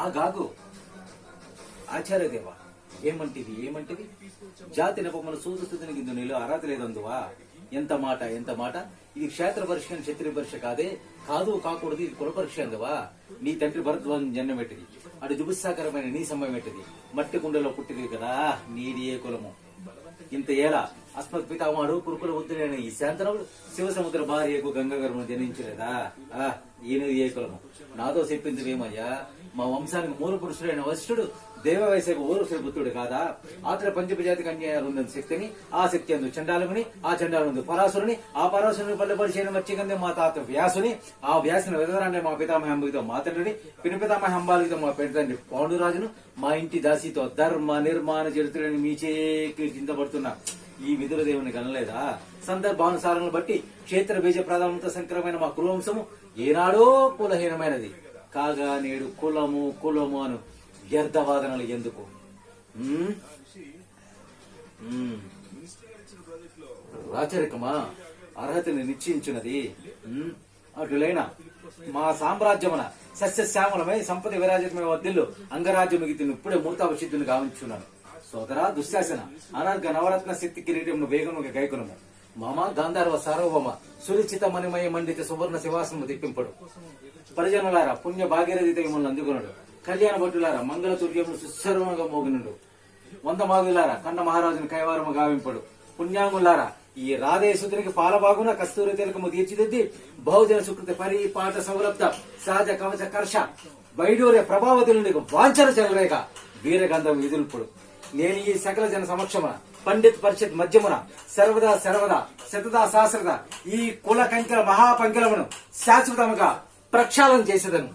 ఆ గాగు ఆచార్యదేవా ఏమంటివి జాతి నెపమన సూదుస్థితిని గిందు నీళ్ళు అర్హత లేదందువా. ఎంత మాట ఇది క్షేత్ర పరీక్ష క్షత్రియ పరీక్ష కాదు కాకూడదు, ఇది కుల పరీక్ష అందువా. నీ తండ్రి భరద్వాజం జన్మ పెట్టింది, అటు జుబుత్సాకరమైన నీ సమయం పెట్టింది, మట్టి కుండలో పుట్టింది కదా, నీది ఏ కులము. ఇంత ఏలా అస్మత్ పితామహుడు కురుకుల ఉద్దుడైన ఈ శాంతనవుడు శివసముద్ర భార్యకు గంగాగర్భను జనించలేదా. ఈయనది ఏ కులము. నాతో చెప్పింది మా వంశానికి మూల పురుషుడైన వశిష్ఠుడు దేవవైశకు ఊరుసుల పుత్రుడు కాదా. ఆత్ర పంచపజాతి కన్యాలుందని శక్తిని, ఆ శక్తి అందు చండాలుని, ఆ చండాలందు పరాసురుని, ఆ పరాసురుని పల్లెపరిచైన మచ్చికందే మా తాత వ్యాసుని, ఆ వ్యాసుని వెదరాన్ని మా పితామహ అంబికతో మా తండ్రిని, పినపితామహ అంబాలికతో మా పెద్దతండ్రి పాండురాజును, మా ఇంటి దాసితో ధర్మ నిర్మాణ చరిత్రని మీచే కిందపడుతున్నా ఈ విధుల దేవుని కనలేదా. సందర్భానుసారాలను బట్టి క్షేత్ర బీజ ప్రాధాన్యత సంకరమైన మా కులవంశము ఏనాడో కులహీనమైనది కాగా నేడు కులము అను వ్యర్థవాదనలు ఎందుకు. రాచరికమా అర్హతని నిశ్చయించినది. అటులైన మా సామ్రాజ్యమున సస్యశ్యామలమై సంపద విరాజితమై వద్దిల్లు అంగరాజ్యముగితిని ఇప్పుడే మూర్తావసిద్ధుని గావించున్నాను. సోదరా దుశ్శాసన అనర్గ నవరత్న శక్తి కిరీటమును వేగముగా గైకునము. మామ గాంధార్వ సార్వభౌమ సురిచిత మణిమయ మండిత సువర్ణ శివాసనము తెప్పింపడు. పరిజనులారా పుణ్య భాగీరథిత మిమ్మల్ని అందుకున్నాడు. కళ్యాణ భట్టులారా మంగళ తుర్యమును సుస్సర్వంగా మోగినుడు. 100 మాగులారా కన్న మహారాజుని కైవారము గావింపడు. పుణ్యాంగులారా ఈ రాధేశుతునికి పాలబాగున కస్తూరి తిలకము తీర్చిదిద్ది బహుజన సుకృతి పరిపాట సౌలభ్త సహజ కవచ కర్ష వైడూర్య ప్రభావతులు వాంఛన చెలరేక వీరగంధం విదుల్పుడు. నేను ఈ సకల జన సమక్షమున పండిత్ పరిషత్ మధ్యమున సర్వదా శతదా సహస్రద ఈ కుల కంకెల మహాపంకెలమును శాశ్వతముగా ప్రక్షాళన చేసేదను.